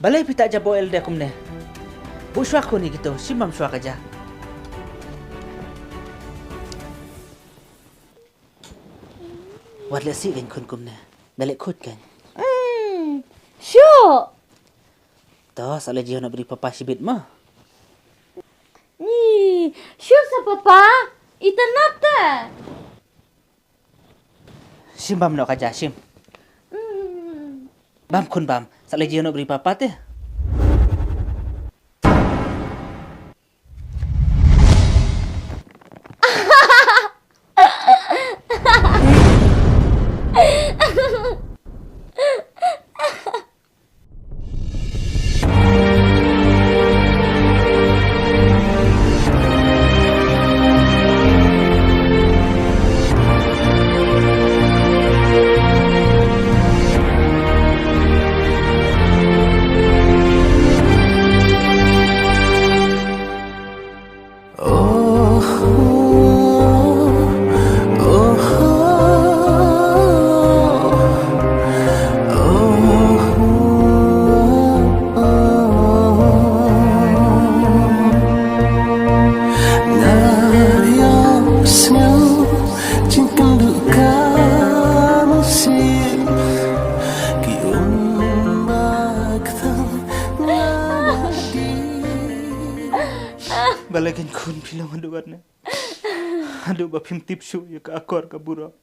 Balai pita aja boel deh kumne. Bu syuak ko ni gitu, simam syuak aja. Wat lesi kan kun kumne. Dalek kut kan. Syuk. Toh, salah dia nak beri papa sibit mah. Ni, syuk sa papa. Ita nata. Simbam nak aja sim. Bam kun bam, salah dia nak beri papa teh. Balagan kun bilang aduh warna. Aduh bapim tipsu ya ke akor ke buruk.